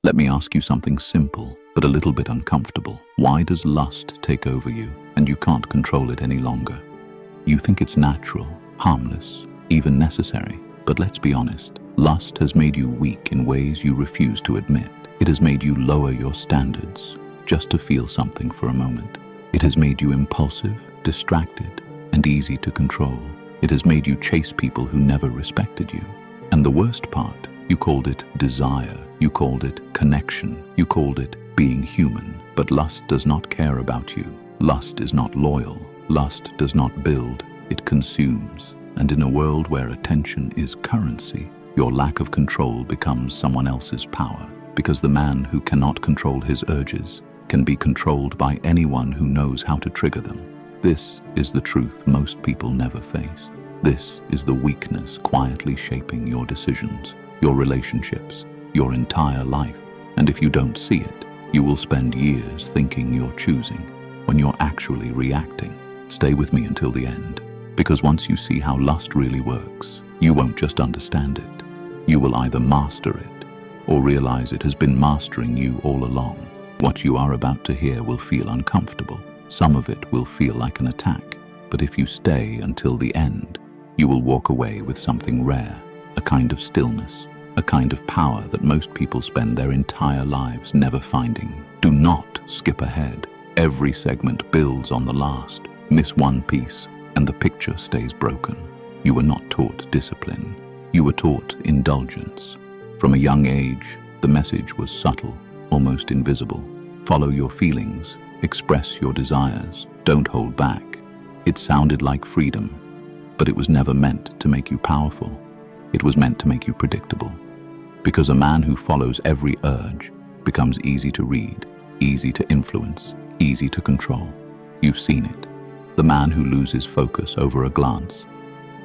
Let me ask you something simple, but a little bit uncomfortable. Why does lust take over you and you can't control it any longer? You think it's natural, harmless, even necessary. But let's be honest, lust has made you weak in ways you refuse to admit. It has made you lower your standards just to feel something for a moment. It has made you impulsive, distracted, and easy to control. It has made you chase people who never respected you. And the worst part, you called it desire, you called it connection, you called it being human. But lust does not care about you. Lust is not loyal. Lust does not build, it consumes. And in a world where attention is currency, your lack of control becomes someone else's power. Because the man who cannot control his urges can be controlled by anyone who knows how to trigger them. This is the truth most people never face. This is the weakness quietly shaping your decisions, your relationships, your entire life. And if you don't see it, you will spend years thinking you're choosing when you're actually reacting. Stay with me until the end, because once you see how lust really works, you won't just understand it. You will either master it or realize it has been mastering you all along. What you are about to hear will feel uncomfortable. Some of it will feel like an attack, but if you stay until the end, you will walk away with something rare, a kind of stillness, a kind of power that most people spend their entire lives never finding. Do not skip ahead. Every segment builds on the last. Miss one piece, and the picture stays broken. You were not taught discipline. You were taught indulgence. From a young age, the message was subtle, almost invisible. Follow your feelings, express your desires, don't hold back. It sounded like freedom, but it was never meant to make you powerful. It was meant to make you predictable. Because a man who follows every urge becomes easy to read, easy to influence, easy to control. You've seen it. The man who loses focus over a glance.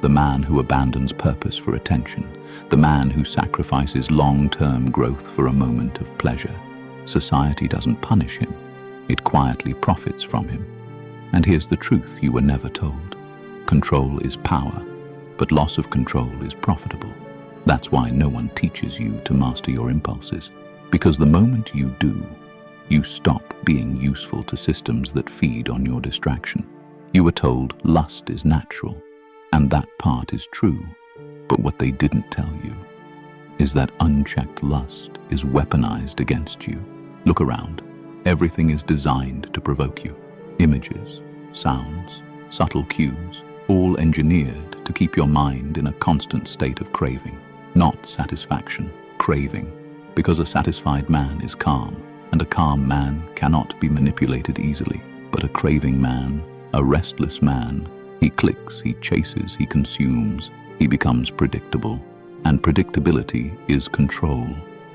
The man who abandons purpose for attention. The man who sacrifices long-term growth for a moment of pleasure. Society doesn't punish him. It quietly profits from him. And here's the truth you were never told. Control is power, but loss of control is profitable. That's why no one teaches you to master your impulses. Because the moment you do, you stop being useful to systems that feed on your distraction. You were told lust is natural, and that part is true. But what they didn't tell you is that unchecked lust is weaponized against you. Look around. Everything is designed to provoke you. Images, sounds, subtle cues, all engineered to keep your mind in a constant state of craving. Not satisfaction, craving. Because a satisfied man is calm, and a calm man cannot be manipulated easily. But a craving man, a restless man, he clicks, he chases, he consumes, he becomes predictable. And predictability is control.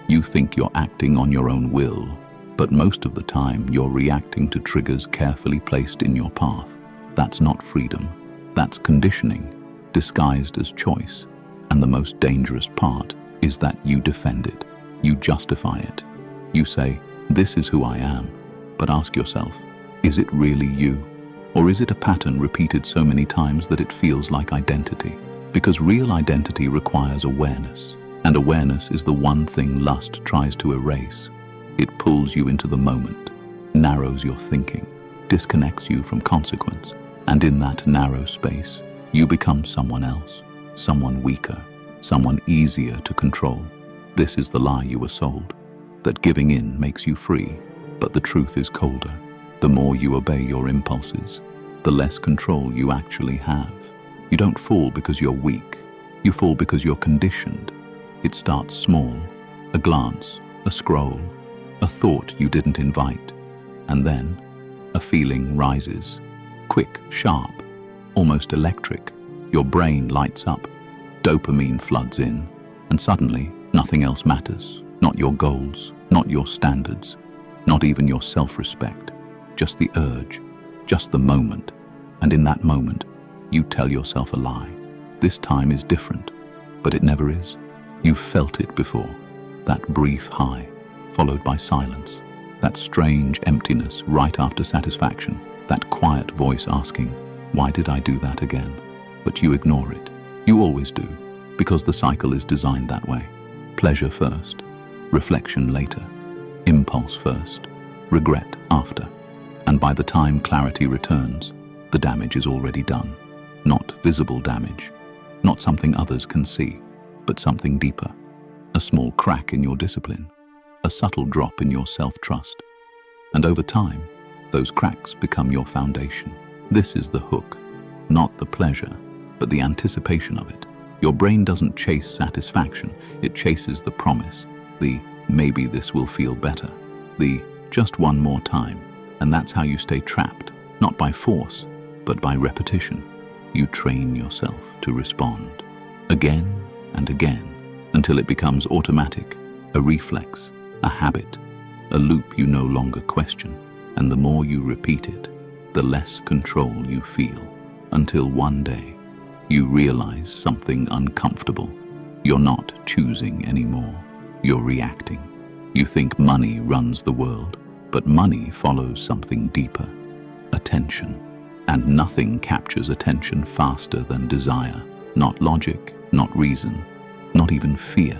You think you're acting on your own will, but most of the time you're reacting to triggers carefully placed in your path. That's not freedom. That's conditioning, disguised as choice. And the most dangerous part is that you defend it. You justify it. You say, this is who I am. But ask yourself, is it really you? Or is it a pattern repeated so many times that it feels like identity? Because real identity requires awareness. And awareness is the one thing lust tries to erase. It pulls you into the moment, narrows your thinking, disconnects you from consequence. And in that narrow space, you become someone else, someone weaker, someone easier to control. This is the lie you were sold, that giving in makes you free. But the truth is colder. The more you obey your impulses, the less control you actually have. You don't fall because you're weak. You fall because you're conditioned. It starts small, a glance, a scroll, a thought you didn't invite. And then, a feeling rises. Quick, sharp, almost electric. Your brain lights up. Dopamine floods in. And suddenly, nothing else matters. Not your goals, not your standards, not even your self-respect. Just the urge, just the moment. And in that moment, you tell yourself a lie. This time is different, but it never is. You've felt it before. That brief high, followed by silence. That strange emptiness right after satisfaction. That quiet voice asking, why did I do that again? But you ignore it. You always do, because the cycle is designed that way. Pleasure first, reflection later. Impulse first, regret after. And by the time clarity returns, the damage is already done. Not visible damage, not something others can see, but something deeper. A small crack in your discipline, a subtle drop in your self-trust. And over time, those cracks become your foundation. This is the hook, not the pleasure, but the anticipation of it. Your brain doesn't chase satisfaction, it chases the promise, the maybe this will feel better, the just one more time. And that's how you stay trapped, not by force, but by repetition. You train yourself to respond again and again until it becomes automatic, a reflex, a habit, a loop you no longer question. And the more you repeat it, the less control you feel, until one day you realize something uncomfortable. You're not choosing anymore, you're reacting. You think money runs the world, but money follows something deeper, attention. And nothing captures attention faster than desire. Not logic, not reason, not even fear.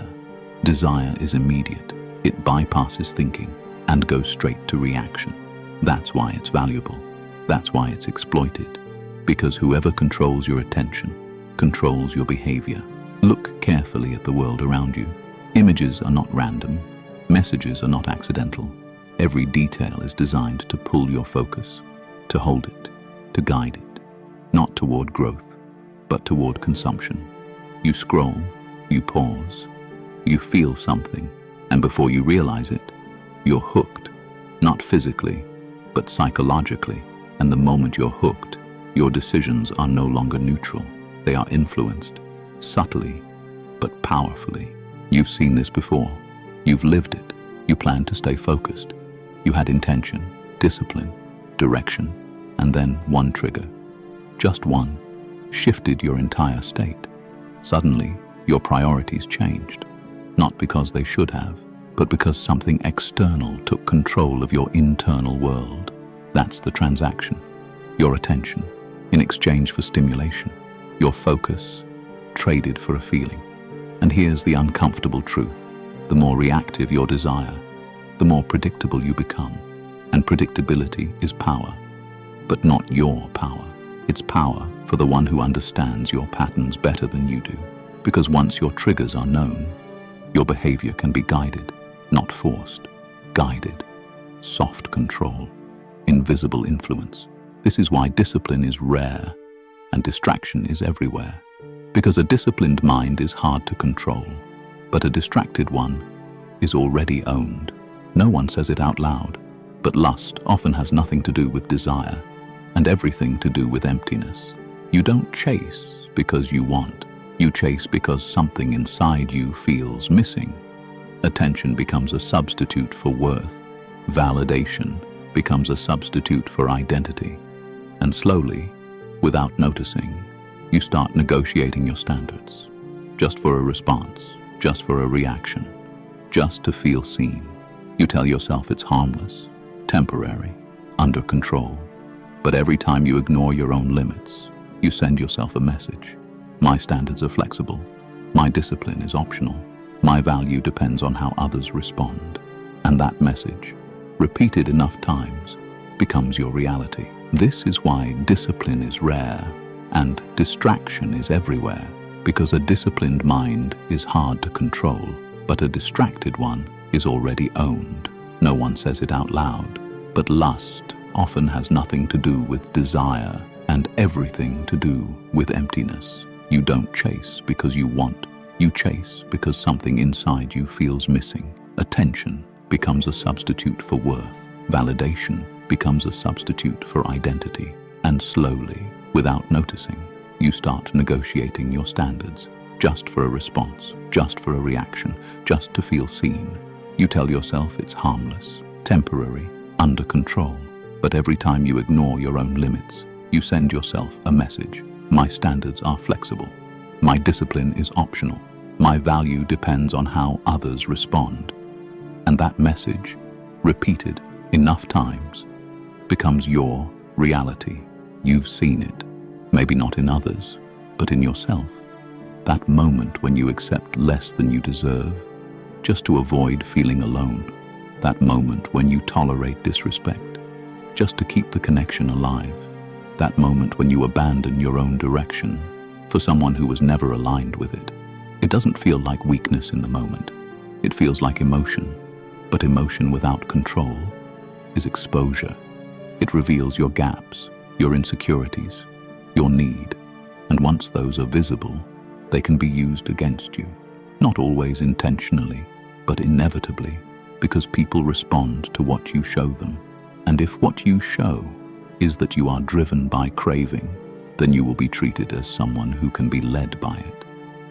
Desire is immediate. It bypasses thinking and goes straight to reaction. That's why it's valuable. That's why it's exploited. Because whoever controls your attention controls your behavior. Look carefully at the world around you. Images are not random. Messages are not accidental. Every detail is designed to pull your focus, to hold it, to guide it, not toward growth, but toward consumption. You scroll, you pause, you feel something, and before you realize it, you're hooked, not physically, but psychologically. And the moment you're hooked, your decisions are no longer neutral. They are influenced, subtly, but powerfully. You've seen this before. You've lived it. You planned to stay focused. You had intention, discipline, direction, and then one trigger, just one, shifted your entire state. Suddenly, your priorities changed, not because they should have, but because something external took control of your internal world. That's the transaction. Your attention, in exchange for stimulation. Your focus, traded for a feeling. And here's the uncomfortable truth. The more reactive your desire, the more predictable you become. And predictability is power. But not your power. It's power for the one who understands your patterns better than you do. Because once your triggers are known, your behavior can be guided, not forced. Guided. Soft control. Invisible influence. This is why discipline is rare and distraction is everywhere. Because a disciplined mind is hard to control, but a distracted one is already owned. No one says it out loud, but lust often has nothing to do with desire and everything to do with emptiness. You don't chase because you want. You chase because something inside you feels missing. Attention becomes a substitute for worth. Validation becomes a substitute for identity. And slowly, without noticing, you start negotiating your standards. Just for a response, just for a reaction, just to feel seen. You tell yourself it's harmless, temporary, under control. But every time you ignore your own limits, you send yourself a message. My standards are flexible. My discipline is optional. My value depends on how others respond. And that message, repeated enough times, becomes your reality. This is why discipline is rare and distraction is everywhere. Because a disciplined mind is hard to control, but a distracted one is already owned. No one says it out loud, but lust often has nothing to do with desire and everything to do with emptiness. You don't chase because you want. You chase because something inside you feels missing. Attention becomes a substitute for worth. Validation becomes a substitute for identity. And slowly, without noticing, you start negotiating your standards. Just for a response, just for a reaction, just to feel seen. You tell yourself it's harmless, temporary, under control. But every time you ignore your own limits, you send yourself a message. My standards are flexible. My discipline is optional. My value depends on how others respond. And that message, repeated enough times, becomes your reality. You've seen it, maybe not in others, but in yourself. That moment when you accept less than you deserve, just to avoid feeling alone. That moment when you tolerate disrespect, just to keep the connection alive. That moment when you abandon your own direction for someone who was never aligned with it. It doesn't feel like weakness in the moment. It feels like emotion, but emotion without control is exposure. It reveals your gaps, your insecurities, your need, and once those are visible, they can be used against you. Not always intentionally, but inevitably, because people respond to what you show them. And if what you show is that you are driven by craving, then you will be treated as someone who can be led by it.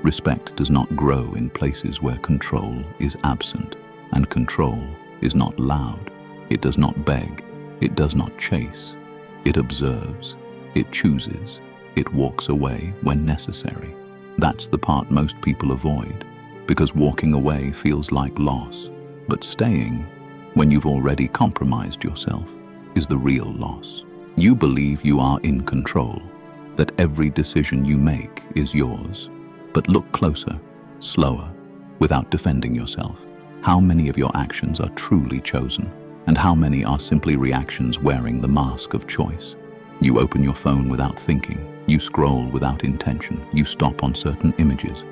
Respect does not grow in places where control is absent, and control is not loud. It does not beg, it does not chase. It observes, it chooses, it walks away when necessary. That's the part most people avoid, because walking away feels like loss. But staying, when you've already compromised yourself, is the real loss. You believe you are in control, that every decision you make is yours. But look closer, slower, without defending yourself. How many of your actions are truly chosen, and how many are simply reactions wearing the mask of choice? You open your phone without thinking, you scroll without intention, you stop on certain images,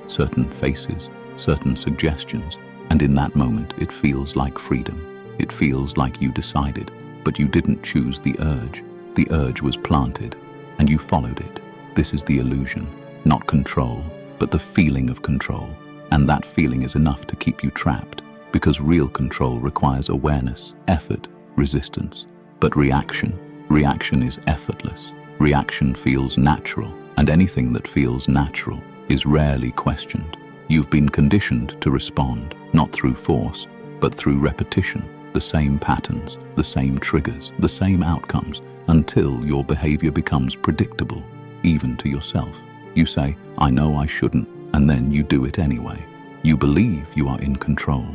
certain faces, certain suggestions, and in that moment it feels like freedom. It feels like you decided, but you didn't choose the urge. The urge was planted, and you followed it. This is the illusion, not control, but the feeling of control. And that feeling is enough to keep you trapped, because real control requires awareness, effort, resistance. But reaction is effortless. Reaction feels natural, and anything that feels natural is rarely questioned. You've been conditioned to respond, not through force, but through repetition. The same patterns, the same triggers, the same outcomes, until your behavior becomes predictable, even to yourself. You say, "I know I shouldn't," and then you do it anyway. You believe you are in control,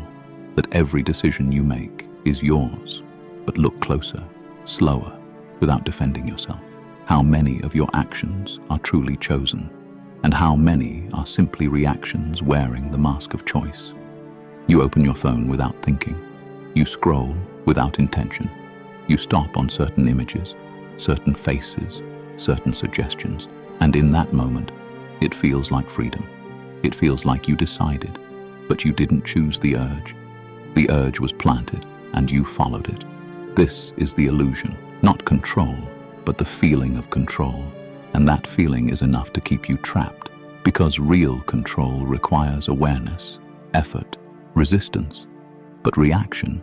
that every decision you make is yours. But look closer, slower, without defending yourself. How many of your actions are truly chosen, and how many are simply reactions wearing the mask of choice? You open your phone without thinking. You scroll without intention. You stop on certain images, certain faces, certain suggestions, and in that moment, it feels like freedom. It feels like you decided, but you didn't choose the urge. The urge was planted, and you followed it. This is the illusion, not control, but the feeling of control. And that feeling is enough to keep you trapped, because real control requires awareness, effort, resistance. But reaction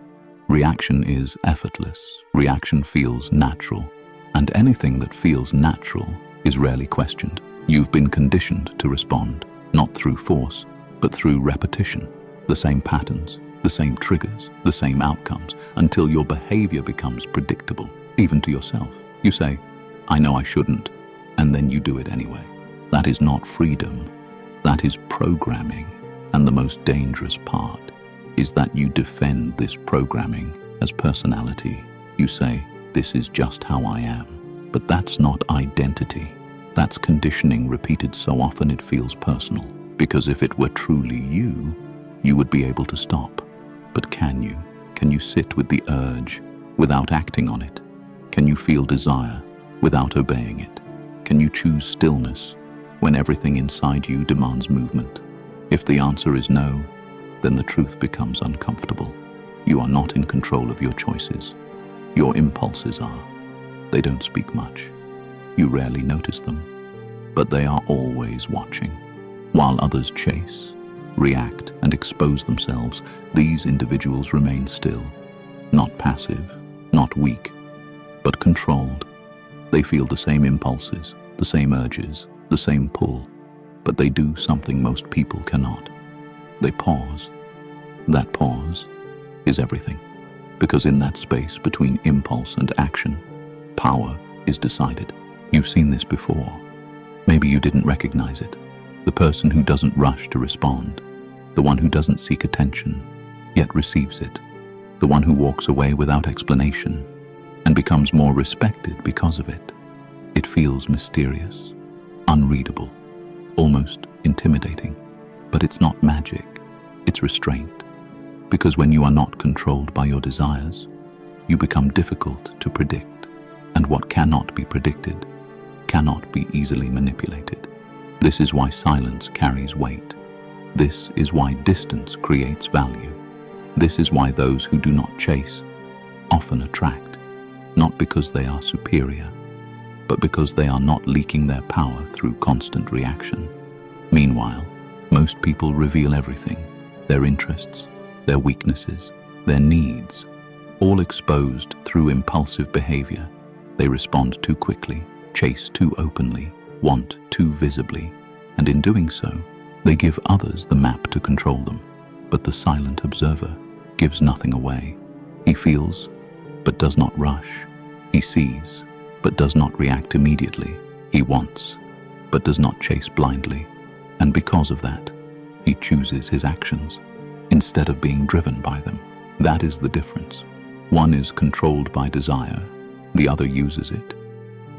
is effortless. Reaction feels natural, and anything that feels natural is rarely questioned. You've been conditioned to respond, not through force, but through repetition. The same patterns, the same triggers, the same outcomes, until your behavior becomes predictable, even to yourself. You say, "I know I shouldn't," and then you do it anyway. That is not freedom. That is programming. And the most dangerous part is that you defend this programming as personality. You say, "This is just how I am." But that's not identity. That's conditioning repeated so often it feels personal. Because if it were truly you, you would be able to stop. But can you? Can you sit with the urge without acting on it? Can you feel desire without obeying it? Can you choose stillness when everything inside you demands movement? If the answer is no, then the truth becomes uncomfortable. You are not in control of your choices. Your impulses are. They don't speak much. You rarely notice them, but they are always watching. While others chase, react, and expose themselves, these individuals remain still, not passive, not weak, but controlled. They feel the same impulses, the same urges, the same pull, but they do something most people cannot. They pause. That pause is everything, because in that space between impulse and action, power is decided. You've seen this before. Maybe you didn't recognize it. The person who doesn't rush to respond, the one who doesn't seek attention, yet receives it, the one who walks away without explanation and becomes more respected because of it. It feels mysterious, unreadable, almost intimidating, but it's not magic, it's restraint. Because when you are not controlled by your desires, you become difficult to predict, and what cannot be predicted cannot be easily manipulated. This is why silence carries weight. This is why distance creates value. This is why those who do not chase often attract, not because they are superior, but because they are not leaking their power through constant reaction. Meanwhile, most people reveal everything: their interests, their weaknesses, their needs, all exposed through impulsive behavior. They respond too quickly, chase too openly, want too visibly, and in doing so, they give others the map to control them. But the silent observer gives nothing away. He feels, but does not rush. He sees, but does not react immediately. He wants, but does not chase blindly. And because of that, he chooses his actions instead of being driven by them. That is the difference. One is controlled by desire, the other uses it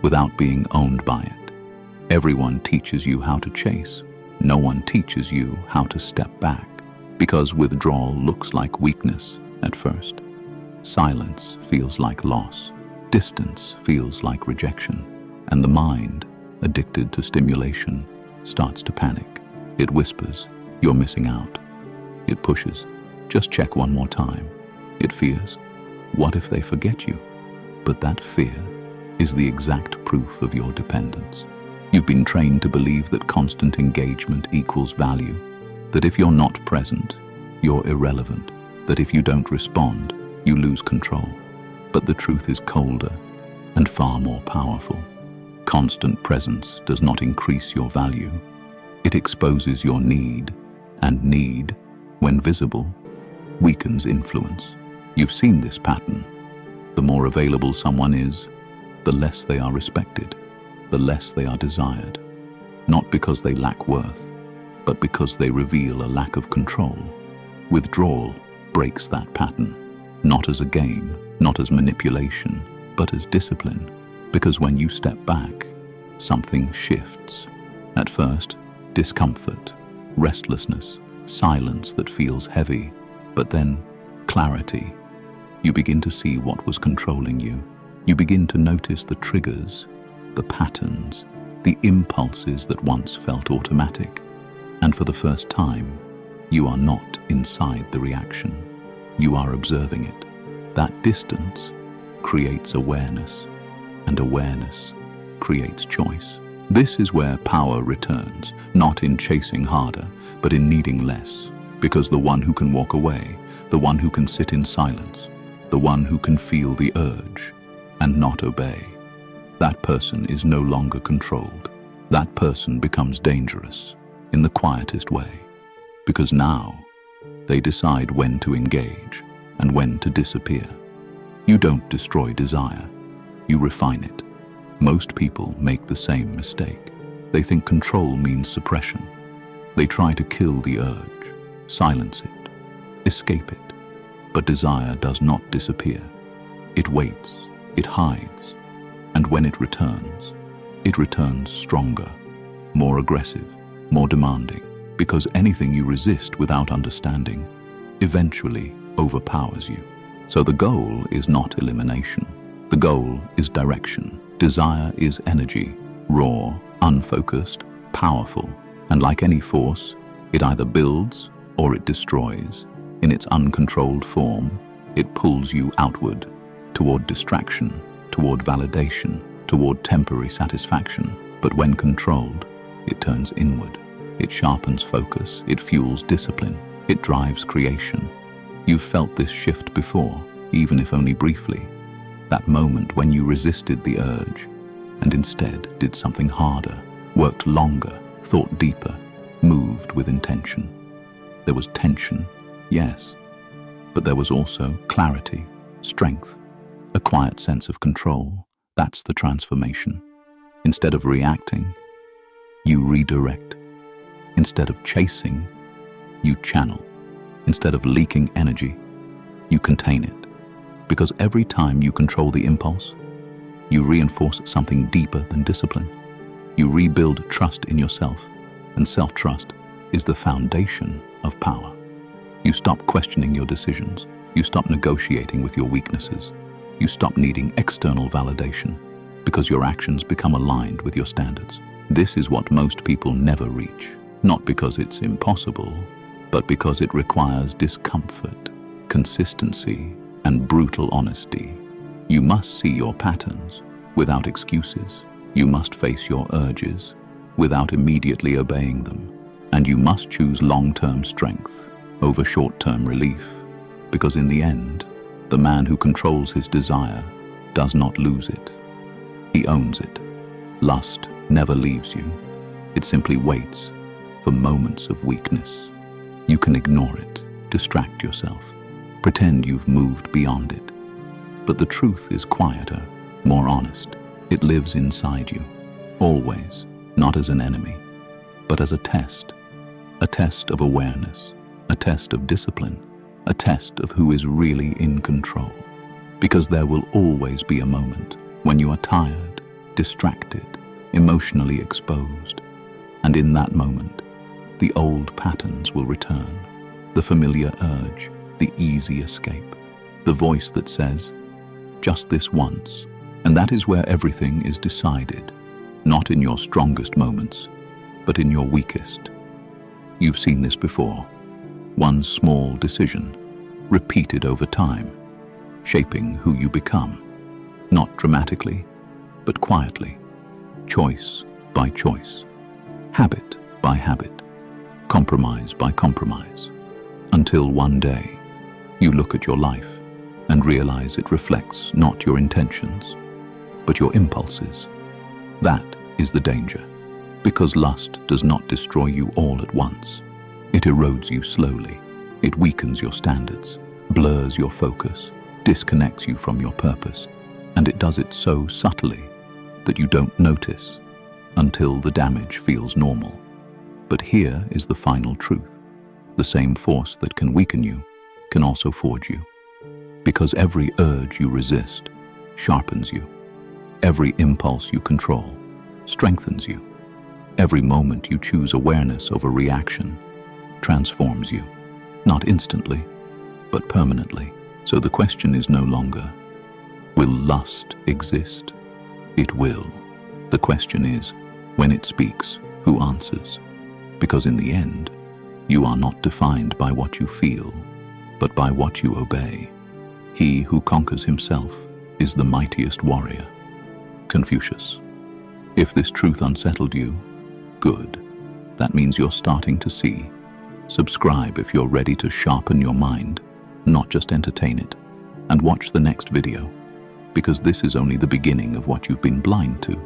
without being owned by it. Everyone teaches you how to chase. No one teaches you how to step back, because withdrawal looks like weakness at first. Silence feels like loss. Distance feels like rejection. And the mind, addicted to stimulation, starts to panic. It whispers, "You're missing out." It pushes, "Just check one more time." It fears, "What if they forget you?" But that fear is the exact proof of your dependence. You've been trained to believe that constant engagement equals value, that if you're not present, you're irrelevant, that if you don't respond, you lose control. But the truth is colder and far more powerful. Constant presence does not increase your value. It exposes your need, and need, when visible, weakens influence. You've seen this pattern. The more available someone is, the less they are respected, the less they are desired. Not because they lack worth, but because they reveal a lack of control. Withdrawal breaks that pattern, not as a game, not as manipulation, but as discipline. Because when you step back, something shifts. At first, discomfort, restlessness, silence that feels heavy, but then clarity. You begin to see what was controlling you. You begin to notice the triggers, the patterns, the impulses that once felt automatic. And for the first time, you are not inside the reaction. You are observing it. That distance creates awareness, and awareness creates choice. This is where power returns, not in chasing harder, but in needing less. Because the one who can walk away, the one who can sit in silence, the one who can feel the urge and not obey, that person is no longer controlled. That person becomes dangerous in the quietest way, because now they decide when to engage and when to disappear. You don't destroy desire, you refine it. Most people make the same mistake. They think control means suppression. They try to kill the urge, silence it, escape it. But desire does not disappear. It waits, it hides, and when it returns stronger, more aggressive, more demanding, because anything you resist without understanding eventually overpowers you. So the goal is not elimination. The goal is direction. Desire is energy, raw, unfocused, powerful, and like any force, it either builds or it destroys. In its uncontrolled form, it pulls you outward, toward distraction, toward validation, toward temporary satisfaction. But when controlled, it turns inward. It sharpens focus, it fuels discipline, it drives creation. You've felt this shift before, even if only briefly. That moment when you resisted the urge and instead did something harder, worked longer, thought deeper, moved with intention. There was tension, yes, but there was also clarity, strength, a quiet sense of control. That's the transformation. Instead of reacting, you redirect. Instead of chasing, you channel. Instead of leaking energy, you contain it. Because every time you control the impulse, you reinforce something deeper than discipline. You rebuild trust in yourself, and self-trust is the foundation of power. You stop questioning your decisions. You stop negotiating with your weaknesses. You stop needing external validation because your actions become aligned with your standards. This is what most people never reach, not because it's impossible, but because it requires discomfort, consistency, and brutal honesty. You must see your patterns without excuses. You must face your urges without immediately obeying them. And you must choose long-term strength over short-term relief, because in the end, the man who controls his desire does not lose it. He owns it. Lust never leaves you. It simply waits for moments of weakness. You can ignore it, distract yourself, pretend you've moved beyond it. But the truth is quieter, more honest. It lives inside you, always, not as an enemy, but as a test of awareness, a test of discipline, a test of who is really in control. Because there will always be a moment when you are tired, distracted, emotionally exposed. And in that moment, the old patterns will return, the familiar urge, the easy escape, the voice that says, just this once. And that is where everything is decided, not in your strongest moments, but in your weakest. You've seen this before. One small decision, repeated over time, shaping who you become, not dramatically, but quietly, choice by choice, habit by habit, compromise by compromise, until one day you look at your life and realize it reflects not your intentions, but your impulses. That is the danger, because lust does not destroy you all at once. It erodes you slowly. It weakens your standards, blurs your focus, disconnects you from your purpose, and it does it so subtly that you don't notice until the damage feels normal. But here is the final truth. The same force that can weaken you can also forge you, because every urge you resist sharpens you. Every impulse you control strengthens you. Every moment you choose awareness over reaction transforms you, not instantly, but permanently. So the question is no longer, will lust exist? It will. The question is, when it speaks, who answers? Because in the end, you are not defined by what you feel, but by what you obey. He who conquers himself is the mightiest warrior. Confucius. If this truth unsettled you, good. That means you're starting to see. Subscribe if you're ready to sharpen your mind, not just entertain it. And watch the next video, because this is only the beginning of what you've been blind to.